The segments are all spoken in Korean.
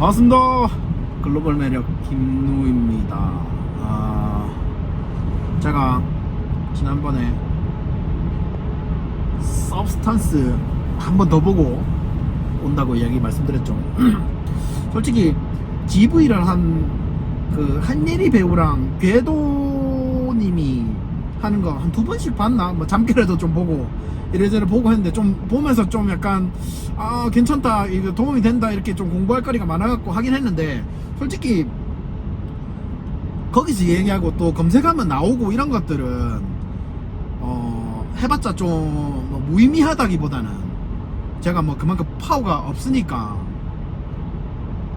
반갑습니다. 글로벌 매력 김누입니다. 제가 지난번에 서브스탄스 한 번 더 보고 온다고 이야기 말씀드렸죠. 솔직히 GV를 한 그 한예리 배우랑 궤도님이 하는 거 한 2번씩 봤나? 뭐 잠결에도 좀 보고 이래저래 보고 했는데, 좀 보면서 좀 약간 괜찮다, 이거 도움이 된다, 이렇게 좀 공부할 거리가 많아갖고 하긴 했는데, 솔직히 거기서 얘기하고 또 검색하면 나오고 이런 것들은 해봤자 좀뭐 무의미하다기보다는 제가 뭐 그만큼 파워가 없으니까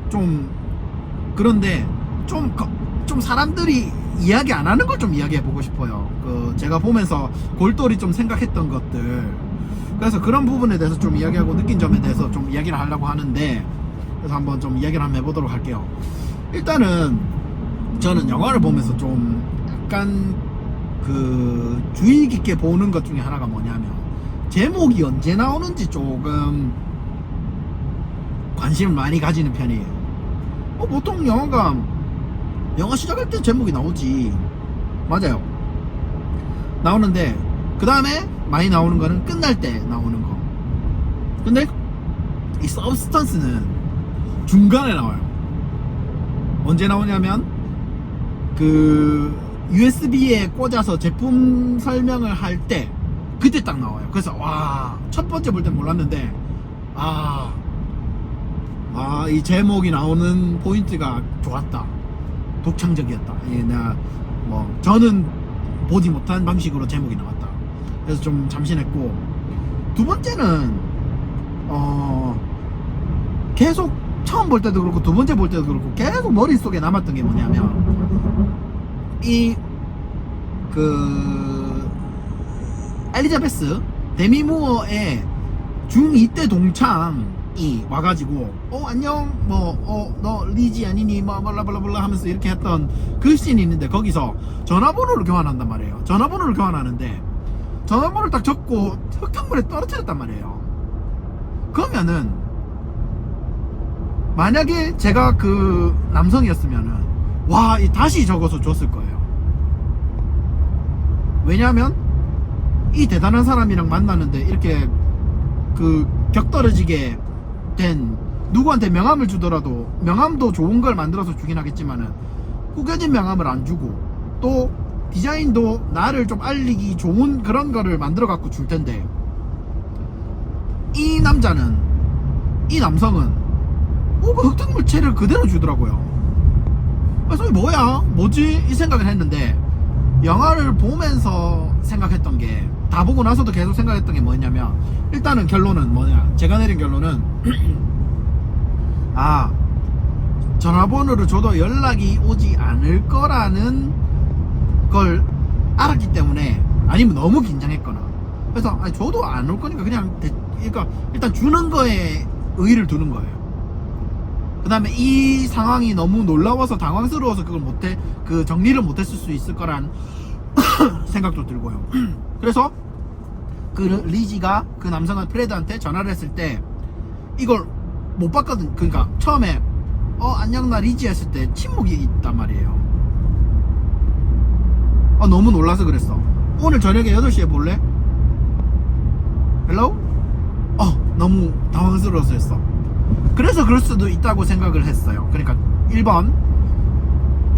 좀 그런데 좀 사람들이 이야기 안 하는 걸 좀 이야기해 보고 싶어요. 제가 보면서 골똘히 좀 생각했던 것들, 그래서 그런 부분에 대해서 좀 이야기하고 느낀 점에 대해서 좀 이야기를 하려고 하는데, 그래서 한번 좀 이야기를 한번 해보도록 할게요. 일단은 저는 영화를 보면서 좀 약간 주의 깊게 보는 것 중에 하나가 뭐냐면, 제목이 언제 나오는지 조금 관심을 많이 가지는 편이에요. 보통 영화 시작할 때 제목이 나오지. 맞아요. 나오는데, 그 다음에 많이 나오는 거는 끝날 때 나오는 거. 근데 이 서브스턴스는 중간에 나와요. 언제 나오냐면 USB에 꽂아서 제품 설명을 할 때 그때 딱 나와요. 그래서 첫 번째 볼 땐 몰랐는데 이 제목이 나오는 포인트가 좋았다, 독창적이었다. 저는 보지 못한 방식으로 제목이 나왔다. 그래서 좀 잠시했고, 두 번째는 계속 처음 볼 때도 그렇고 두 번째 볼 때도 그렇고 계속 머릿속에 남았던 게 뭐냐면, 엘리자베스 데미 무어의 중2 때 동창이 와가지고 안녕 너 리지 아니니 블라블라블라 하면서 이렇게 했던 그 씬이 있는데, 거기서 전화번호를 교환한단 말이에요. 전화번호를 교환하는데 전화번호를 딱 적고 흙탕물에 떨어뜨렸단 말이에요. 그러면은 만약에 제가 그 남성이었으면은 다시 적어서 줬을 거예요. 왜냐하면 이 대단한 사람이랑 만나는데 이렇게 격떨어지게 된, 누구한테 명함을 주더라도 명함도 좋은 걸 만들어서 주긴 하겠지만은 구겨진 명함을 안 주고, 또 디자인도 나를 좀 알리기 좋은 그런 거를 만들어 갖고 줄 텐데, 이 남성은 그 흙탕물체를 그대로 주더라고요. 그래서 뭐지 이 생각을 했는데, 영화를 보면서 생각했던 게, 다 보고 나서도 계속 생각했던 게 뭐냐면, 일단은 결론은 제가 내린 결론은 전화번호를 줘도 연락이 오지 않을 거라는 걸 알았기 때문에, 아니면 너무 긴장했거나, 그래서 줘도 안 올 거니까 그러니까 일단 주는 거에 의의를 두는 거예요. 그 다음에 이 상황이 너무 놀라워서 당황스러워서 정리를 못했을 수 있을 거란 생각도 들고요. 그래서 리지가 그 남성한 프레드한테 전화를 했을 때 이걸 못 봤거든. 그러니까 처음에 안녕 나 리지 했을 때 침묵이 있단 말이에요. 너무 놀라서 그랬어. 오늘 저녁에 8시에 볼래? 헬로우? 너무 당황스러워서 했어. 그래서 그럴 수도 있다고 생각을 했어요. 그러니까 1번,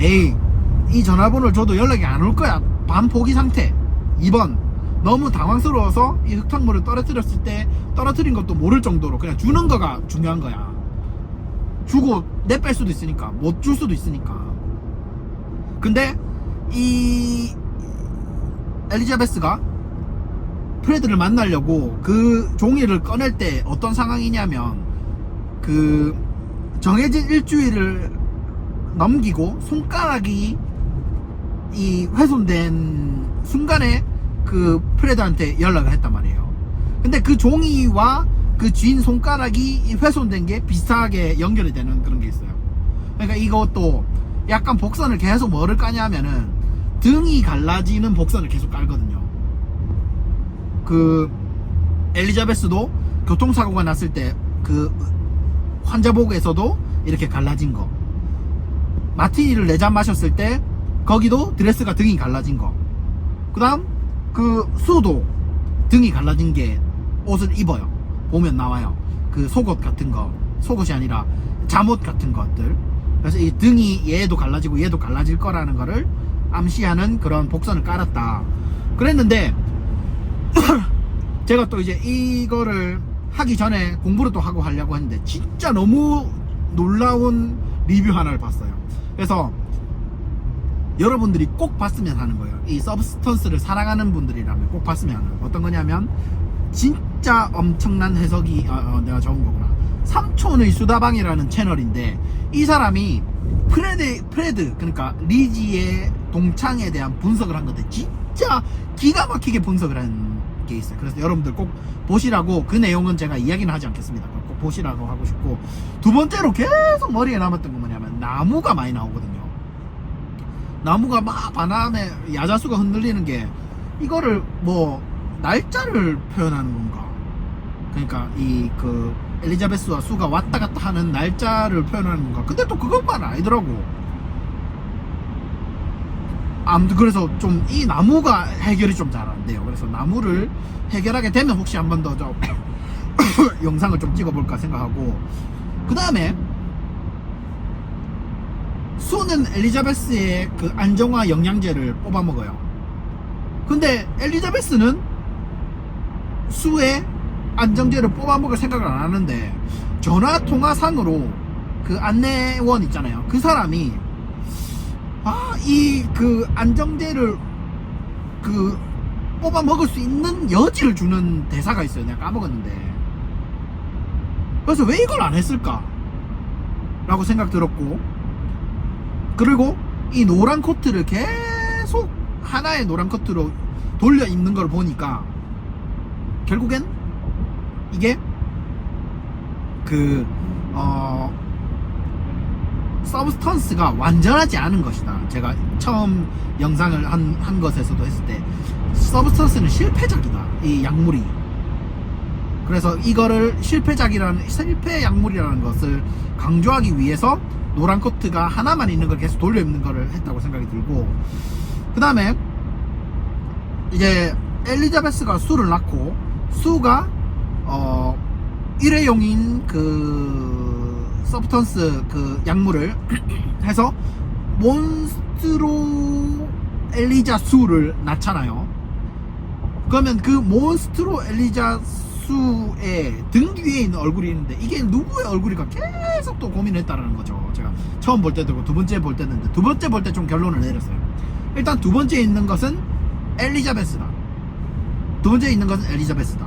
이 전화번호를 줘도 연락이 안 올 거야, 반포기 상태. 2번, 너무 당황스러워서 이 흙탕물을 떨어뜨렸을 때 떨어뜨린 것도 모를 정도로 그냥 주는 거가 중요한 거야. 주고 내뺄 수도 있으니까, 못 줄 수도 있으니까. 근데 이 엘리자베스가 프레드를 만나려고 그 종이를 꺼낼 때 어떤 상황이냐면, 정해진 일주일을 넘기고 손가락이 훼손된 순간에 프레드한테 연락을 했단 말이에요. 근데 그 종이와 그 쥔 손가락이 훼손된 게 비슷하게 연결이 되는 그런 게 있어요. 그러니까 이것도 약간 복선을 계속 뭐를 까냐면은 등이 갈라지는 복선을 계속 깔거든요. 엘리자베스도 교통사고가 났을 때 환자복에서도 이렇게 갈라진 거, 마티니를 4잔 마셨을 때 거기도 드레스가 등이 갈라진 거, 그 다음 그 수도 등이 갈라진 게 옷을 입어요. 보면 나와요. 그 속옷 같은 거, 속옷이 아니라 잠옷 같은 것들. 그래서 이 등이 얘도 갈라지고 얘도 갈라질 거라는 거를 암시하는 그런 복선을 깔았다 그랬는데 제가 또 이제 이거를 하기 전에 공부를 또 하고 하려고 했는데 진짜 너무 놀라운 리뷰 하나를 봤어요. 그래서 여러분들이 꼭 봤으면 하는 거예요. 이 서브스턴스를 사랑하는 분들이라면 꼭 봤으면 하는 거예요. 어떤 거냐면 진짜 엄청난 해석이 내가 적은 거구나. 삼촌의 수다방이라는 채널인데 이 사람이 프레드 그러니까 리지의 동창에 대한 분석을 한 건데 진짜 기가 막히게 분석을 한 게 있어요. 그래서 여러분들 꼭 보시라고, 그 내용은 제가 이야기는 하지 않겠습니다. 꼭 보시라고 하고 싶고, 두 번째로 계속 머리에 남았던 건 뭐냐면 나무가 많이 나오거든요. 나무가 막 바람에 야자수가 흔들리는 게 이거를 뭐 날짜를 표현하는 건가? 그러니까 이 그 엘리자베스와 수가 왔다 갔다 하는 날짜를 표현하는 건가? 근데 또 그것만 아니더라고. 아무튼 그래서 좀 이 나무가 해결이 좀 잘 안 돼요. 그래서 나무를 해결하게 되면 혹시 한 번 더 영상을 좀 찍어볼까 생각하고, 그 다음에 수는 엘리자베스의 그 안정화 영양제를 뽑아 먹어요. 근데 엘리자베스는 수의 안정제를 뽑아 먹을 생각을 안 하는데 전화 통화상으로 그 안내원 있잖아요. 그 사람이 이 그 안정제를 그 뽑아 먹을 수 있는 여지를 주는 대사가 있어요. 내가 까먹었는데. 그래서 왜 이걸 안 했을까? 라고 생각 들었고, 그리고 이 노란 코트를 계속 하나의 노란 코트로 돌려 입는 걸 보니까 결국엔 이게 서브스턴스가 완전하지 않은 것이다. 제가 처음 영상을 한 것에서도 했을 때 서브스턴스는 실패작이다, 이 약물이. 그래서 이거를 실패 약물이라는 것을 강조하기 위해서 노란 코트가 하나만 있는 걸 계속 돌려 입는 거를 했다고 생각이 들고, 그 다음에 이제 엘리자베스가 수를 낳고 수가 일회용인 그 서브스턴스 그 약물을 해서 몬스트로 엘리자 수를 낳잖아요. 그러면 그 몬스트로 엘리자 수의 등 뒤에 있는 얼굴이 있는데 이게 누구의 얼굴일까 계속 또 고민했다라는 거죠. 제가 처음 볼 때도 두 번째 볼 때였는데, 두 번째 볼 때 좀 결론을 내렸어요. 일단 두 번째에 있는 것은 엘리자베스다. 두 번째에 있는 것은 엘리자베스다.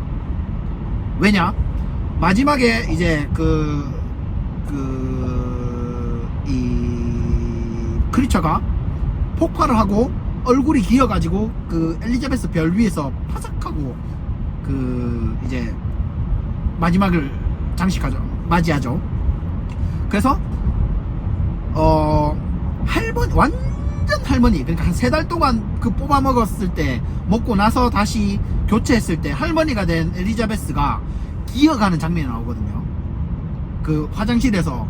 왜냐? 마지막에 이제 이 크리처가 폭발을 하고 얼굴이 기어가지고 그 엘리자베스 별 위에서 파삭하고 그 이제 마지막을 맞이하죠. 그래서 할머니, 완전 할머니, 그러니까 한 3달 동안 그 뽑아 먹었을 때, 먹고 나서 다시 교체했을 때 할머니가 된 엘리자베스가 기어가는 장면이 나오거든요. 그 화장실에서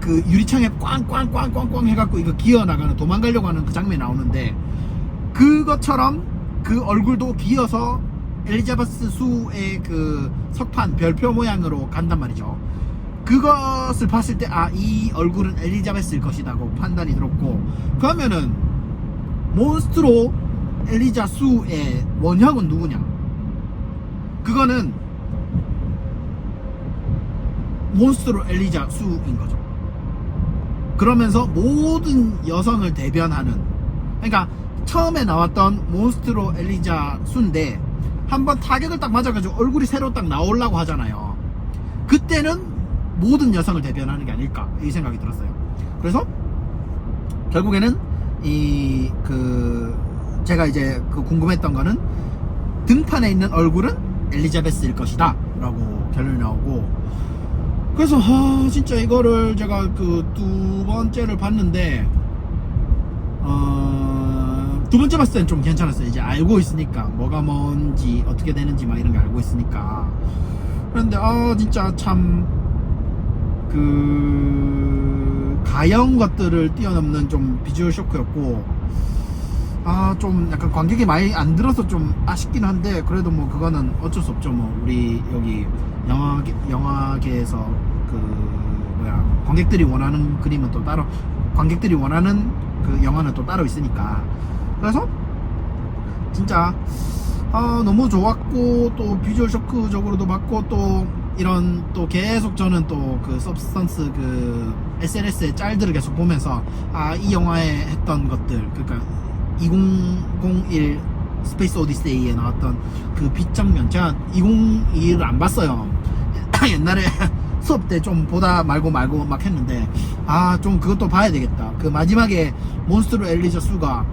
그 유리창에 꽝꽝꽝꽝꽝 해갖고 이거 기어나가는, 도망가려고 하는 그 장면이 나오는데, 그것처럼 그 얼굴도 기어서 엘리자베스 수의 그 석판 별표 모양으로 간단 말이죠. 그것을 봤을 때 이 얼굴은 엘리자베스일 것이라고 판단이 들었고, 그러면은 몬스트로 엘리자 수의 원형은 누구냐? 그거는 몬스트로 엘리자 수인 거죠. 그러면서 모든 여성을 대변하는, 그러니까 처음에 나왔던 몬스트로 엘리자 수인데 한번 타격을 딱 맞아가지고 얼굴이 새로 딱 나오려고 하잖아요. 그때는 모든 여성을 대변하는 게 아닐까, 이 생각이 들었어요. 그래서 결국에는 제가 이제 궁금했던 거는 등판에 있는 얼굴은 엘리자베스일 것이다 라고 결론이 나오고, 그래서 진짜 이거를 제가 그 두 번째를 봤는데 두 번째 봤을 때는 좀 괜찮았어요. 이제 알고 있으니까 뭐가 뭔지 어떻게 되는지 막 이런 거 알고 있으니까. 그런데 진짜 참 그 가형 것들을 뛰어넘는 좀 비주얼 쇼크였고, 좀 약간 관객이 많이 안 들어서 좀 아쉽긴 한데, 그래도 뭐 그거는 어쩔 수 없죠. 뭐 우리 여기 영화계에서 그 뭐야, 관객들이 원하는 그림은 또 따로, 관객들이 원하는 그 영화는 또 따로 있으니까. 그래서 진짜 너무 좋았고, 또 비주얼 쇼크적으로도 봤고, 또 이런 또 계속 저는 또 그 서브스턴스 그 SNS의 짤들을 계속 보면서 이 영화에 했던 것들, 그러니까 2001 스페이스 오디세이에 나왔던 그 빛장면, 제가 2021을 안 봤어요. 옛날에 수업 때 좀 보다 말고 막 했는데, 좀 그것도 봐야 되겠다. 그 마지막에 몬스트로 엘리저 수가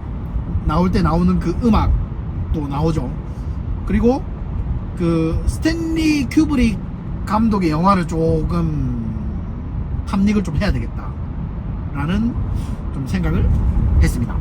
나올 때 나오는 그 음악도 나오죠. 그리고 그 스탠리 큐브릭 감독의 영화를 조금 합lik을 좀 해야 되겠다 라는 좀 생각을 했습니다.